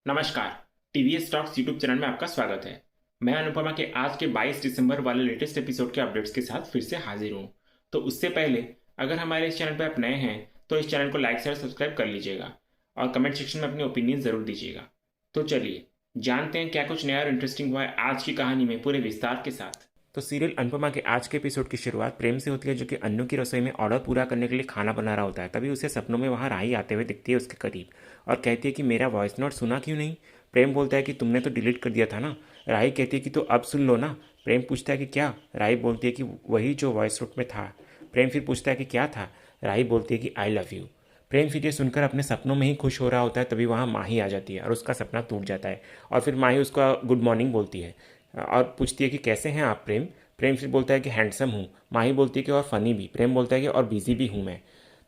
नमस्कार। TVS talks YouTube channel में आपका स्वागत है। मैं अनुपमा के आज के 22 दिसंबर वाले लेटेस्ट एपिसोड के अपडेट्स के साथ फिर से हाजिर हूँ। तो उससे पहले अगर हमारे इस चैनल पर आप नए हैं तो इस चैनल को लाइक शेयर सब्सक्राइब कर लीजिएगा और कमेंट सेक्शन में अपनी ओपिनियन ज़रूर दीजिएगा। तो चलिए जानते हैं क्या कुछ नया और इंटरेस्टिंग हुआ है आज की कहानी में पूरे विस्तार के साथ। तो सीरियल अनुपमा के आज के एपिसोड की शुरुआत प्रेम से होती है, जो कि अन्नू की रसोई में ऑर्डर पूरा करने के लिए खाना बना रहा होता है। तभी उसे सपनों में वहाँ राही आते हुए दिखती है उसके करीब और कहती है कि मेरा वॉइस नोट सुना क्यों नहीं। प्रेम बोलता है कि तुमने तो डिलीट कर दिया था ना। राही कहती है कि तो अब सुन लो ना। प्रेम पूछता है कि क्या। राही बोलती है कि वही जो वॉइस नोट में था। प्रेम फिर पूछता है कि क्या था। राही बोलती है कि आई लव यू। प्रेम फिर ये सुनकर अपने सपनों में ही खुश हो रहा होता है, तभी वहाँ माही आ जाती है और उसका सपना टूट जाता है। और फिर माही उसका गुड मॉर्निंग बोलती है और पूछती है कि कैसे हैं आप प्रेम। प्रेम फिर बोलता है कि हैंडसम हूँ। माही बोलती है कि और फनी भी। प्रेम बोलता है कि और बिजी भी हूँ मैं।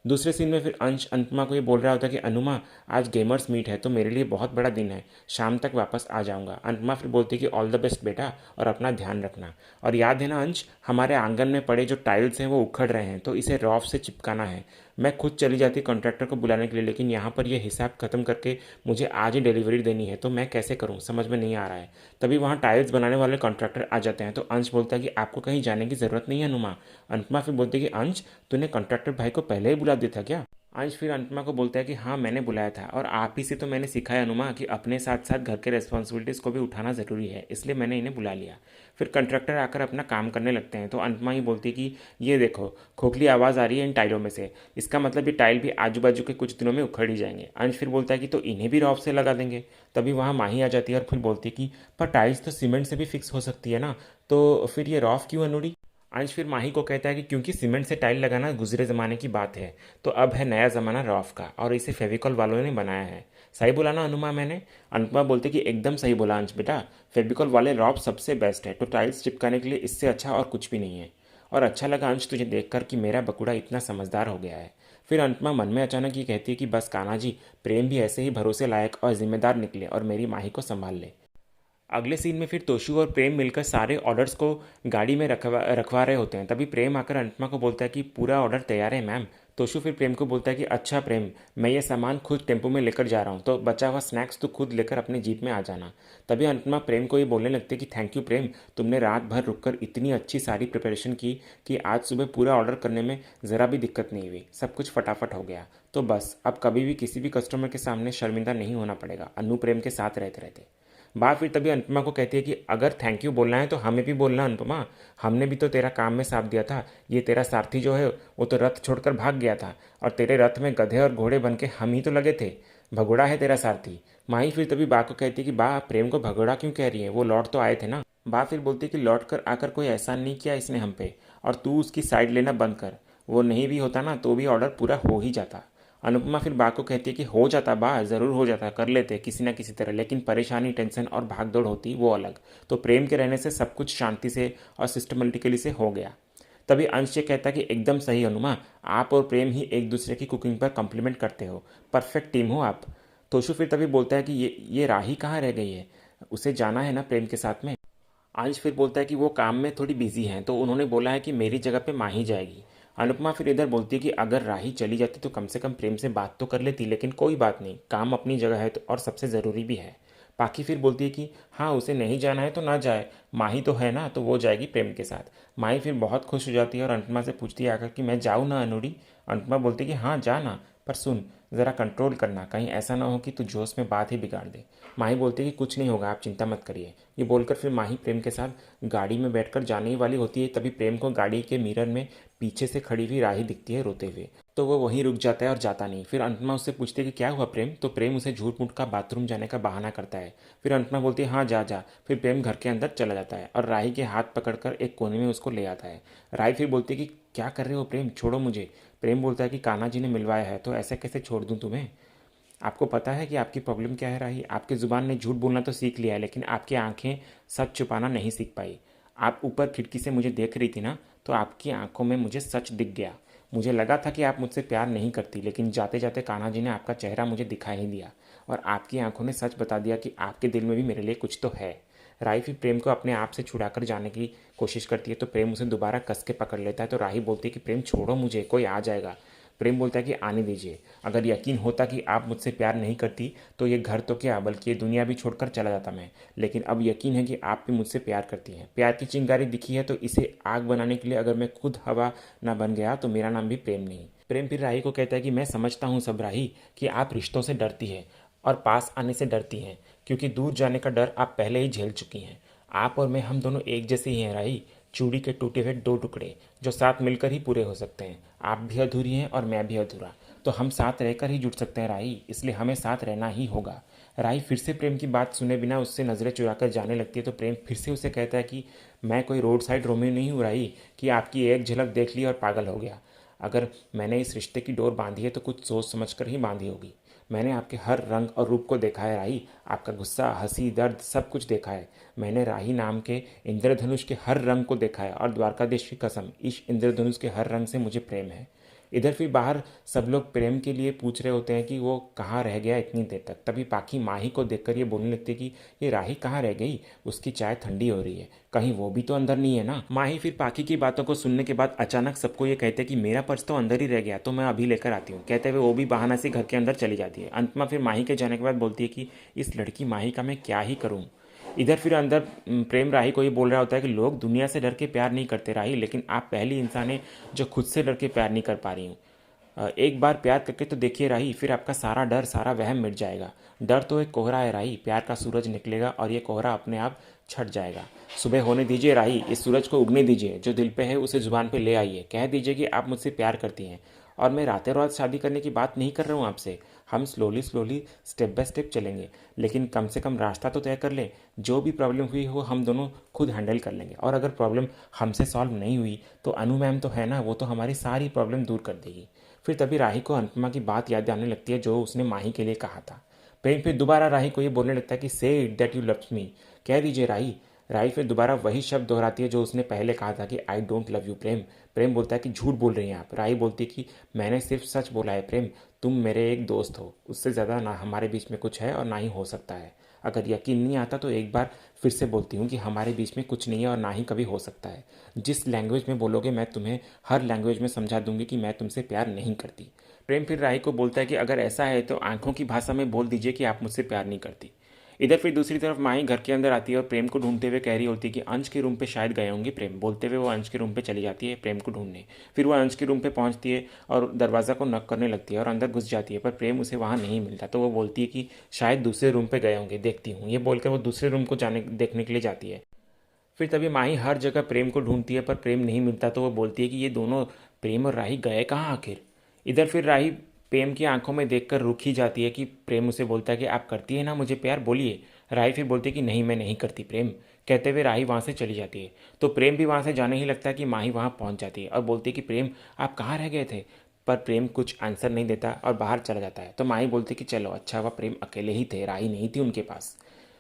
दूसरे सीन में फिर अंश अनुपमा को ये बोल रहा होता है कि अनुमा, आज गेमर्स मीट है तो मेरे लिए बहुत बड़ा दिन है, शाम तक वापस आ जाऊंगा। अनुपमा फिर बोलती है कि ऑल द बेस्ट बेटा और अपना ध्यान रखना। और याद है ना अंश, हमारे आंगन में पड़े जो टाइल्स हैं वो उखड़ रहे हैं तो इसे रॉफ से चिपकाना है। मैं खुद चली जाती कॉन्ट्रैक्टर को बुलाने के लिए, लेकिन यहाँ पर यह हिसाब खत्म करके मुझे आज ही डिलीवरी देनी है, तो मैं कैसे करूँ समझ में नहीं आ रहा है। तभी वहाँ टाइल्स बनाने वाले कॉन्ट्रैक्टर आ जाते हैं तो अंश बोलता है कि आपको कहीं जाने की ज़रूरत नहीं है अनुमा। अनुपमा फिर बोलती है कि अंश, तूने कॉन्ट्रैक्टर भाई को पहले ही बुला दिया था क्या। अंश फिर अनुपमा को बोलता है कि हाँ मैंने बुलाया था और आप ही से तो मैंने सिखाया अनुमा कि अपने साथ साथ घर के रेस्पॉन्सिबिलिटीज़ को भी उठाना ज़रूरी है, इसलिए मैंने इन्हें बुला लिया। फिर कंट्रैक्टर आकर अपना काम करने लगते हैं तो अनुपमा ही बोलती है कि ये देखो, खोखली आवाज़ आ रही है इन टाइलों में से, इसका मतलब ये टाइल भी आजू बाजू के कुछ दिनों में उखड़ ही जाएंगे। अंश फिर बोलता है कि तो इन्हें भी रॉफ से लगा देंगे। तभी वहाँ माही आ जाती है और फिर बोलती है कि पर टाइल्स तो सीमेंट से भी फिक्स हो सकती है ना, तो फिर ये रॉफ क्यों अनुड़ी। अंश फिर माही को कहता है कि क्योंकि सीमेंट से टाइल लगाना गुजरे ज़माने की बात है, तो अब है नया ज़माना रॉफ का और इसे फेविकॉल वालों ने बनाया है। सही बोला ना अनुमा मैंने। अनुपमा बोलते कि एकदम सही बोला अंश बेटा, फेविकॉल वाले रॉफ सबसे बेस्ट है, तो टाइल्स चिपकाने के लिए इससे अच्छा और कुछ भी नहीं है। और अच्छा लगा अंश तुझे देखकर कि मेरा बकुड़ा इतना समझदार हो गया है। फिर अनुपमा मन में अचानक ये कहती है कि बस कान्हा जी, प्रेम भी ऐसे ही भरोसे लायक और जिम्मेदार निकले और मेरी माही को संभाल ले। अगले सीन में फिर तोशु और प्रेम मिलकर सारे ऑर्डर्स को गाड़ी में रखवा रहे होते हैं। तभी प्रेम आकर अनुपमा को बोलता है कि पूरा ऑर्डर तैयार है मैम। तोशु फिर प्रेम को बोलता है कि अच्छा प्रेम, मैं ये सामान खुद टेम्पो में लेकर जा रहा हूँ, तो बचा हुआ स्नैक्स तो खुद लेकर अपने जीप में आ जाना। तभी अनुपमा प्रेम को ये बोलने लगती है कि थैंक यू प्रेम, तुमने रात भर रुककर इतनी अच्छी सारी प्रिपरेशन की कि आज सुबह पूरा ऑर्डर करने में ज़रा भी दिक्कत नहीं हुई, सब कुछ फटाफट हो गया। तो बस अब कभी भी किसी भी कस्टमर के सामने शर्मिंदा नहीं होना पड़ेगा अनु प्रेम के साथ रहते रहते। बात फिर तभी अनुपमा को कहती है कि अगर थैंक यू बोलना है तो हमें भी बोलना अनुपमा, हमने भी तो तेरा काम में साथ दिया था। ये तेरा सारथी जो है वो तो रथ छोड़कर भाग गया था और तेरे रथ में गधे और घोड़े बन के हम ही तो लगे थे। भगोड़ा है तेरा सारथी। माही फिर तभी बा को कहती है कि बा प्रेम को भगोड़ा क्यों कह रही है, वो लौट तो आए थे ना। बा फिर बोलती है कि लौट कर आकर कोई एहसान नहीं किया इसने हम पे, और तू उसकी साइड लेना बंद कर। वो नहीं भी होता ना तो भी ऑर्डर पूरा हो ही जाता। अनुपमा फिर बा को कहती है कि हो जाता बा, ज़रूर हो जाता, कर लेते किसी ना किसी तरह, लेकिन परेशानी टेंशन और भाग दौड़ होती वो अलग। तो प्रेम के रहने से सब कुछ शांति से और सिस्टमेटिकली से हो गया। तभी अंश ये कहता है कि एकदम सही अनुमा, आप और प्रेम ही एक दूसरे की कुकिंग पर कम्प्लीमेंट करते हो, परफेक्ट टीम हो आप। तोशु फिर तभी बोलता है कि ये राही कहाँ रह गई है, उसे जाना है ना प्रेम के साथ में। अंश फिर बोलता है कि वो काम में थोड़ी बिजी हैं तो उन्होंने बोला है कि मेरी जगह पे माही जाएगी। अनुपमा फिर इधर बोलती है कि अगर राही चली जाती तो कम से कम प्रेम से बात तो कर लेती, लेकिन कोई बात नहीं, काम अपनी जगह है तो और सबसे ज़रूरी भी है। पाखी फिर बोलती है कि हाँ उसे नहीं जाना है तो ना जाए, माही तो है ना, तो वो जाएगी प्रेम के साथ। माही फिर बहुत खुश हो जाती है और अनुपमा से पूछती है आकर कि मैं जाऊँ ना अनुड़ी। अनुपमा बोलती है कि हाँ जा ना, पर सुन ज़रा कंट्रोल करना, कहीं ऐसा ना हो कि तू जोश में बात ही बिगाड़ दे। माही बोलती है कि कुछ नहीं होगा, आप चिंता मत करिए। ये बोलकर फिर माही प्रेम के साथ गाड़ी में बैठकर जाने ही वाली होती है, तभी प्रेम को गाड़ी के मिरर में पीछे से खड़ी हुई राही दिखती है रोते हुए, तो वो वहीं रुक जाता है और जाता नहीं। फिर अनुपमा उससे पूछती है कि क्या हुआ प्रेम, तो प्रेम उसे झूठ मूठ का बाथरूम जाने का बहाना करता है। फिर अनुपमा बोलती है हाँ जा जा। फिर प्रेम घर के अंदर चला जाता है और राही के हाथ पकड़कर एक कोने में उसको ले आता है। राही फिर बोलती है कि क्या कर रहे हो प्रेम, छोड़ो मुझे। प्रेम बोलता है कि कान्हा जी ने मिलवाया है तो ऐसे कैसे छोड़ दूँ तुम्हें। आपको पता है कि आपकी प्रॉब्लम क्या है राही, आपकी ज़ुबान ने झूठ बोलना तो सीख लिया है, लेकिन आपकी आंखें सच छुपाना नहीं सीख पाई। आप ऊपर खिड़की से मुझे देख रही थी ना, तो आपकी आंखों में मुझे सच दिख गया। मुझे लगा था कि आप मुझसे प्यार नहीं करती, लेकिन जाते जाते कान्हा जी ने आपका चेहरा मुझे दिखाई ही दिया और आपकी आंखों ने सच बता दिया कि आपके दिल में भी मेरे लिए कुछ तो है। राही फिर प्रेम को अपने आप से छुड़ाकर जाने की कोशिश करती है तो प्रेम उसे दोबारा कस के पकड़ लेता है, तो राही बोलती है कि प्रेम छोड़ो मुझे, कोई आ जाएगा। प्रेम बोलता है कि आने दीजिए, अगर यकीन होता कि आप मुझसे प्यार नहीं करती तो ये घर तो क्या बल्कि ये दुनिया भी छोड़कर चला जाता मैं, लेकिन अब यकीन है कि आप भी मुझसे प्यार करती हैं। प्यार की चिंगारी दिखी है तो इसे आग बनाने के लिए अगर मैं खुद हवा ना बन गया तो मेरा नाम भी प्रेम नहीं। प्रेम फिर राही को कहता है कि मैं समझता हूँ सब राही कि आप रिश्तों से डरती है और पास आने से डरती हैं, क्योंकि दूर जाने का डर आप पहले ही झेल चुकी हैं। आप और मैं हम दोनों एक जैसे ही हैं राही, चूड़ी के टूटे हुए दो टुकड़े जो साथ मिलकर ही पूरे हो सकते हैं। आप भी अधूरी हैं और मैं भी अधूरा, तो हम साथ रहकर ही जुड़ सकते हैं राही, इसलिए हमें साथ रहना ही होगा। राही फिर से प्रेम की बात सुने बिना उससे नज़रें चुराकर जाने लगती है तो प्रेम फिर से उसे कहता है कि मैं कोई रोड साइड रोमियो नहीं हूँ राही कि आपकी एक झलक देख ली और पागल हो गया। अगर मैंने इस रिश्ते की डोर बांधी है तो कुछ सोच समझ कर ही बांधी होगी। मैंने आपके हर रंग और रूप को देखा है राही, आपका गुस्सा, हंसी, दर्द सब कुछ देखा है। मैंने राही नाम के इंद्रधनुष के हर रंग को देखा है और द्वारकाधीश की कसम, इस इंद्रधनुष के हर रंग से मुझे प्रेम है। इधर फिर बाहर सब लोग प्रेम के लिए पूछ रहे होते हैं कि वो कहाँ रह गया इतनी देर तक। तभी पाखी माही को देखकर ये बोलने लगती है कि ये राही कहाँ रह गई, उसकी चाय ठंडी हो रही है, कहीं वो भी तो अंदर नहीं है ना। माही फिर पाखी की बातों को सुनने के बाद अचानक सबको ये कहते हैं कि मेरा पर्स तो अंदर ही रह गया, तो मैं अभी लेकर आती हूँ। कहते हुए वो भी बहाना से घर के अंदर चली जाती है। अंत में फिर माही के जाने के बाद बोलती है कि इस लड़की माही का मैं क्या ही करूँ। इधर फिर अंदर प्रेम राही को ये बोल रहा होता है कि लोग दुनिया से डर के प्यार नहीं करते राही, लेकिन आप पहली इंसान है जो खुद से डर के प्यार नहीं कर पा रही हूँ। एक बार प्यार करके तो देखिए राही, फिर आपका सारा डर सारा वहम मिट जाएगा। डर तो एक कोहरा है राही, प्यार का सूरज निकलेगा और ये कोहरा अपने आप छट जाएगा। सुबह होने दीजिए राही, इस सूरज को उगने दीजिए, जो दिल पे है उसे जुबान पे ले आइए, कह दीजिए कि आप मुझसे प्यार करती हैं। और मैं रातें रात शादी करने की बात नहीं कर रहा हूँ आपसे, हम slowly slowly step by step चलेंगे, लेकिन कम से कम रास्ता तो तय कर ले। जो भी प्रॉब्लम हुई हो हम दोनों खुद हैंडल कर लेंगे, और अगर प्रॉब्लम हमसे सॉल्व नहीं हुई तो अनु मैम तो है ना, वो तो हमारी सारी प्रॉब्लम दूर कर देगी। फिर तभी राही को अनुपमा की बात याद आने लगती है जो उसने माही के लिए कहा था। प्रेम फिर दोबारा राही को ये बोलने लगता है कि से it that you loves me, कह दीजिए राही। राही फिर दोबारा वही शब्द दोहराती है जो उसने पहले कहा था कि आई डोंट लव यू प्रेम। प्रेम बोलता है कि झूठ बोल रही हैं आप। राही बोलती है कि मैंने सिर्फ सच बोला है प्रेम, तुम मेरे एक दोस्त हो, उससे ज़्यादा ना हमारे बीच में कुछ है और ना ही हो सकता है। अगर यकीन नहीं आता तो एक बार फिर से बोलती हूँ कि हमारे बीच में कुछ नहीं है और ना ही कभी हो सकता है। जिस लैंग्वेज में बोलोगे मैं तुम्हें हर लैंग्वेज में समझा दूंगी कि मैं तुमसे प्यार नहीं करती। प्रेम फिर राही को बोलता है कि अगर ऐसा है तो आंखों की भाषा में बोल दीजिए कि आप मुझसे प्यार नहीं करती। इधर फिर दूसरी तरफ माही घर के अंदर आती है और प्रेम को ढूंढते हुए कह रही होती है कि अंश के रूम पे शायद गए होंगे प्रेम। बोलते हुए वो अंश के रूम पे चली जाती है प्रेम को ढूंढने। फिर वो अंश के रूम पे पहुंचती है और दरवाज़ा को नॉक करने लगती है और अंदर घुस जाती है, पर प्रेम उसे वहाँ नहीं मिलता। तो वो बोलती है कि शायद दूसरे रूम पे गए होंगे, देखती हूँ। ये बोलकर वो दूसरे रूम को जाने देखने के लिए जाती है। फिर तभी माही हर जगह प्रेम को ढूंढती है पर प्रेम नहीं मिलता, तो वो बोलती है कि ये दोनों प्रेम और राही गए कहाँ आखिर। इधर फिर राही प्रेम की आंखों में देखकर रुक ही जाती है कि प्रेम उसे बोलता है कि आप करती है ना मुझे प्यार, बोलिए। राही फिर बोलती है कि नहीं मैं नहीं करती प्रेम। कहते हुए राही वहाँ से चली जाती है। तो प्रेम भी वहाँ से जाने ही लगता है कि माही वहाँ पहुँच जाती है और बोलती है कि प्रेम आप कहाँ रह गए थे। पर प्रेम कुछ आंसर नहीं देता और बाहर चला जाता है। तो माही बोलती है कि चलो अच्छा हुआ प्रेम अकेले ही थे, राही नहीं थी उनके पास।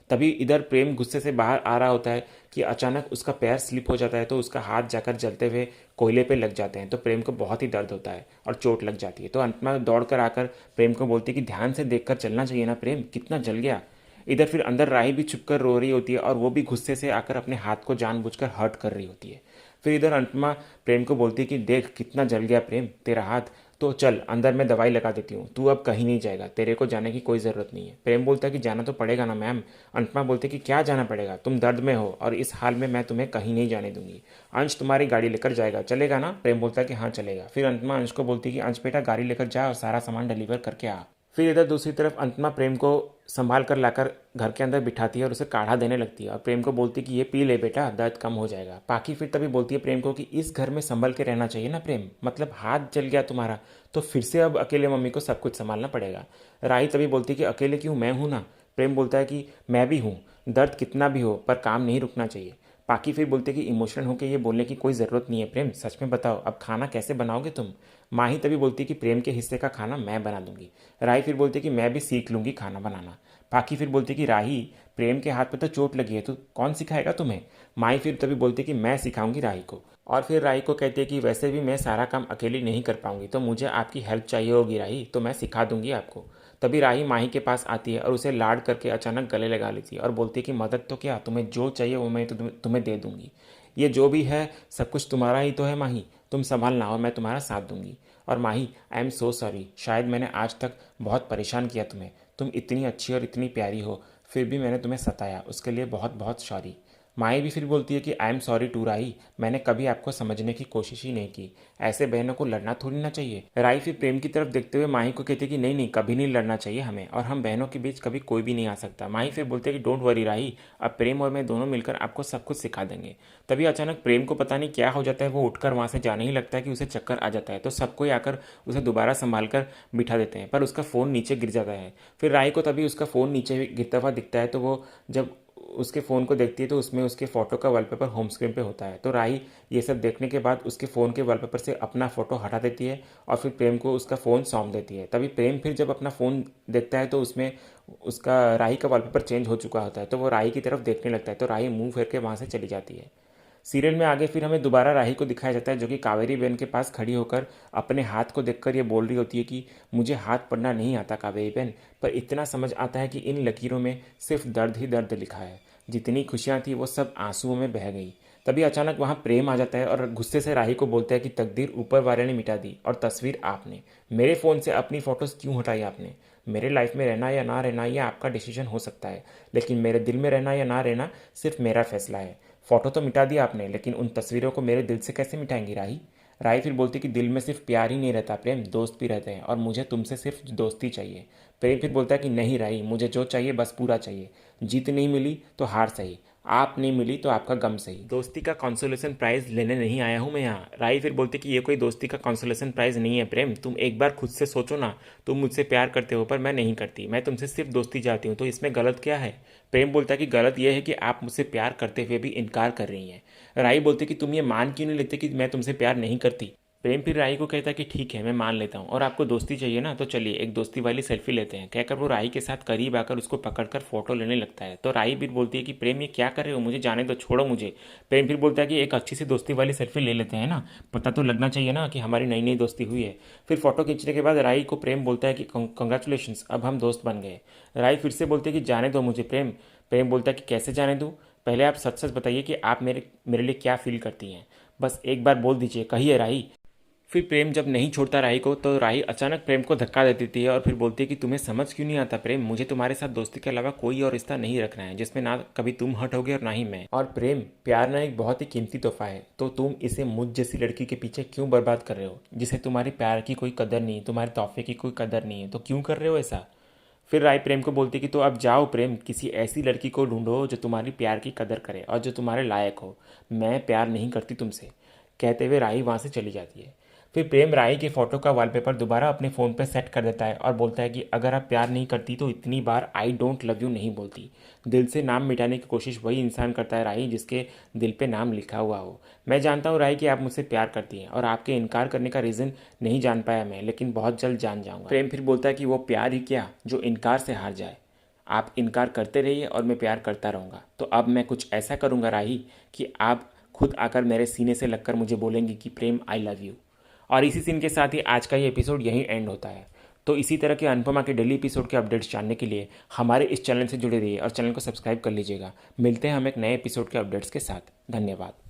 तभी इधर प्रेम गुस्से से बाहर आ रहा होता है कि अचानक उसका पैर स्लिप हो जाता है, तो उसका हाथ जाकर जलते हुए कोयले पे लग जाते हैं। तो प्रेम को बहुत ही दर्द होता है और चोट लग जाती है। तो अंत में दौड़ कर आकर प्रेम को बोलती है कि ध्यान से देखकर चलना चाहिए ना प्रेम, कितना जल गया। इधर फिर अंदर राही भी छुपकर रो रही होती है और वो भी गुस्से से आकर अपने हाथ को जानबूझकर हर्ट कर रही होती है। फिर इधर अंतमा प्रेम को बोलती है कि देख कितना जल गया प्रेम तेरा हाथ, तो चल अंदर मैं दवाई लगा देती हूँ, तू अब कहीं नहीं जाएगा, तेरे को जाने की कोई ज़रूरत नहीं है। प्रेम बोलता है कि जाना तो पड़ेगा ना मैम। अंतमा बोलते कि क्या जाना पड़ेगा, तुम दर्द में हो और इस हाल में मैं तुम्हें कहीं नहीं जाने दूंगी। अंश तुम्हारी गाड़ी लेकर जाएगा, चलेगा ना। प्रेम बोलता है कि हाँ चलेगा। फिर अंतमा अंश को बोलती है कि अंश बेटा गाड़ी लेकर जा और सारा सामान डिलीवर करके आ। फिर इधर दूसरी तरफ अंतमा प्रेम को संभाल कर लाकर घर के अंदर बिठाती है और उसे काढ़ा देने लगती है और प्रेम को बोलती है कि ये पी ले बेटा, दर्द कम हो जाएगा। पाखी फिर तभी बोलती है प्रेम को कि इस घर में संभल के रहना चाहिए ना प्रेम, मतलब हाथ जल गया तुम्हारा तो फिर से अब अकेले मम्मी को सब कुछ संभालना पड़ेगा। राही तभी बोलती है कि अकेले क्यों, मैं हूँ ना। प्रेम बोलता है कि मैं भी हूँ, दर्द कितना भी हो पर काम नहीं रुकना चाहिए। पाकी फिर बोलते कि इमोशनल होकर ये बोलने की कोई ज़रूरत नहीं है प्रेम, सच में बताओ अब खाना कैसे बनाओगे तुम। माही तभी बोलती कि प्रेम के हिस्से का खाना मैं बना दूंगी। राही फिर बोलती कि मैं भी सीख लूंगी खाना बनाना। पाकी फिर बोलती कि राही प्रेम के हाथ पे तो चोट लगी है, तो कौन सिखाएगा तुम्हें। माही फिर तभी बोलती कि मैं सिखाऊंगी राही को। और फिर राही को कहती है कि वैसे भी मैं सारा काम अकेली नहीं कर पाऊंगी, तो मुझे आपकी हेल्प चाहिए होगी राही, तो मैं सिखा दूंगी आपको। तभी राही माही के पास आती है और उसे लाड करके अचानक गले लगा लेती है और बोलती है कि मदद तो क्या, तुम्हें जो चाहिए वो मैं तुम्हें दे दूंगी। ये जो भी है सब कुछ तुम्हारा ही तो है माही, तुम संभालना और मैं तुम्हारा साथ दूंगी। और माही, आई एम सो सॉरी, शायद मैंने आज तक बहुत परेशान किया तुम्हें। तुम इतनी अच्छी और इतनी प्यारी हो, फिर भी मैंने तुम्हें सताया, उसके लिए बहुत बहुत सॉरी। माही भी फिर बोलती है कि आई एम सॉरी टू राही, मैंने कभी आपको समझने की कोशिश ही नहीं की। ऐसे बहनों को लड़ना थोड़ी ना चाहिए। राही फिर प्रेम की तरफ देखते हुए माही को कहती है कि नहीं नहीं, कभी नहीं लड़ना चाहिए हमें, और हम बहनों के बीच कभी कोई भी नहीं आ सकता। माही फिर बोलते हैं कि डोंट वरी राही, अब प्रेम और मैं दोनों मिलकर आपको सब कुछ सिखा देंगे। तभी अचानक प्रेम को पता नहीं क्या हो जाता है, वो उठकर वहाँ से जाने ही लगता है कि उसे चक्कर आ जाता है। तो सबको आकर उसे दोबारा संभाल कर बिठा देते हैं, पर उसका फ़ोन नीचे गिर जाता है। फिर राही को तभी उसका फ़ोन नीचे गिरता हुआ दिखता है, तो वो जब उसके फ़ोन को देखती है तो उसमें उसके फ़ोटो का वॉलपेपर होम स्क्रीन पे होता है। तो राही ये सब देखने के बाद उसके फ़ोन के वॉलपेपर से अपना फ़ोटो हटा देती है और फिर प्रेम को उसका फ़ोन सौंप देती है। तभी प्रेम फिर जब अपना फ़ोन देखता है तो उसमें उसका राही का वॉलपेपर चेंज हो चुका होता है। तो वो राही की तरफ देखने लगता है, तो राही मुंह फेर के वहाँ से चली जाती है। सीरियल में आगे फिर हमें दोबारा राही को दिखाया जाता है, जो कि कावेरी बहन के पास खड़ी होकर अपने हाथ को देखकर ये बोल रही होती है कि मुझे हाथ पढ़ना नहीं आता कावेरी बहन, पर इतना समझ आता है कि इन लकीरों में सिर्फ दर्द ही दर्द लिखा है। जितनी खुशियाँ थी वो सब आंसुओं में बह गई। तभी अचानक वहाँ प्रेम आ जाता है और गुस्से से राही को बोलता है कि तकदीर ऊपर वाले ने मिटा दी और तस्वीर आपने। मेरे फ़ोन से अपनी फ़ोटोज़ क्यों हटाई आपने? मेरे लाइफ में रहना या ना रहना ये आपका डिसीजन हो सकता है, लेकिन मेरे दिल में रहना या ना रहना सिर्फ मेरा फैसला है। फ़ोटो तो मिटा दिया आपने, लेकिन उन तस्वीरों को मेरे दिल से कैसे मिटाएंगी राही? राही फिर बोलती कि दिल में सिर्फ प्यार ही नहीं रहता प्रेम, दोस्त भी रहते हैं, और मुझे तुमसे सिर्फ दोस्ती चाहिए। प्रेम फिर बोलता है कि नहीं राही, मुझे जो चाहिए बस पूरा चाहिए। जीत नहीं मिली तो हार सही, आप नहीं मिली तो आपका गम सही, दोस्ती का कॉन्सोलेशन प्राइज़ लेने नहीं आया हूँ मैं यहाँ। राही फिर बोलती कि ये कोई दोस्ती का कॉन्सोलेशन प्राइज़ नहीं है प्रेम, तुम एक बार खुद से सोचो ना। तुम मुझसे प्यार करते हो पर मैं नहीं करती, मैं तुमसे सिर्फ दोस्ती चाहती हूँ, तो इसमें गलत क्या है? प्रेम बोलता है कि गलत यह है कि आप मुझसे प्यार करते हुए भी इनकार कर रही हैं। राही बोलती कि तुम ये मान क्यों नहीं लेते कि मैं तुमसे प्यार नहीं करती? प्रेम फिर राही को कहता है कि ठीक है मैं मान लेता हूँ, और आपको दोस्ती चाहिए ना, तो चलिए एक दोस्ती वाली सेल्फी लेते हैं, कहकर वो राही के साथ करीब आकर उसको पकड़कर फोटो लेने लगता है। तो राही भी बोलती है कि प्रेम ये क्या कर रहे हो, मुझे जाने दो, छोड़ो मुझे। प्रेम फिर बोलता है कि एक अच्छी सी दोस्ती वाली सेल्फी ले लेते हैं ना, पता तो लगना चाहिए ना कि हमारी नई नई दोस्ती हुई है। फिर फोटो खींचने के बाद राही को प्रेम बोलता है कि कंग्रेचुलेशंस, अब हम दोस्त बन गए। राही फिर से बोलती है कि जाने दो मुझे प्रेम। प्रेम बोलता है कि कैसे जाने दूँ, पहले आप सच सच बताइए कि आप मेरे लिए क्या फील करती हैं, बस एक बार बोल दीजिए, कहिए राही। फिर प्रेम जब नहीं छोड़ता राही को, तो राही अचानक प्रेम को धक्का दे देती है और फिर बोलती है कि तुम्हें समझ क्यों नहीं आता प्रेम, मुझे तुम्हारे साथ दोस्ती के अलावा कोई और रिश्ता नहीं रखना है जिसमें ना कभी तुम हर्ट होगे और ना ही मैं। और प्रेम, प्यार ना एक बहुत ही कीमती तोहफा है, तो तुम इसे मुझ जैसी लड़की के पीछे क्यों बर्बाद कर रहे हो, जिसे तुम्हारे प्यार की कोई कदर नहीं, तुम्हारे तोहफे की कोई कदर नहीं है, तो क्यों कर रहे हो ऐसा? फिर राय प्रेम को बोलती कि तो अब जाओ प्रेम, किसी ऐसी लड़की को ढूंढो जो तुम्हारी प्यार की कदर करे और जो तुम्हारे लायक हो, मैं प्यार नहीं करती तुमसे। कहते हुए राही वहाँ से चली जाती है। फिर प्रेम राही के फ़ोटो का वॉलपेपर दोबारा अपने फ़ोन पर सेट कर देता है और बोलता है कि अगर आप प्यार नहीं करती तो इतनी बार आई डोंट लव यू नहीं बोलती। दिल से नाम मिटाने की कोशिश वही इंसान करता है राही जिसके दिल पे नाम लिखा हुआ हो। मैं जानता हूँ राही कि आप मुझसे प्यार करती हैं और आपके इनकार करने का रीज़न नहीं जान पाया मैं, लेकिन बहुत जल्द जान जाऊँगा। प्रेम फिर बोलता है कि वो प्यार ही क्या जो इनकार से हार जाए। आप इनकार करते रहिए और मैं प्यार करता रहूँगा। तो अब मैं कुछ ऐसा करूँगा राही कि आप खुद आकर मेरे सीने से लगकर मुझे बोलेंगी कि प्रेम आई लव यू। और इसी सीन के साथ ही आज का ये एपिसोड यहीं एंड होता है। तो इसी तरह के अनुपमा के डेली एपिसोड के अपडेट्स जानने के लिए हमारे इस चैनल से जुड़े रहिए और चैनल को सब्सक्राइब कर लीजिएगा। मिलते हैं हम एक नए एपिसोड के अपडेट्स के साथ। धन्यवाद।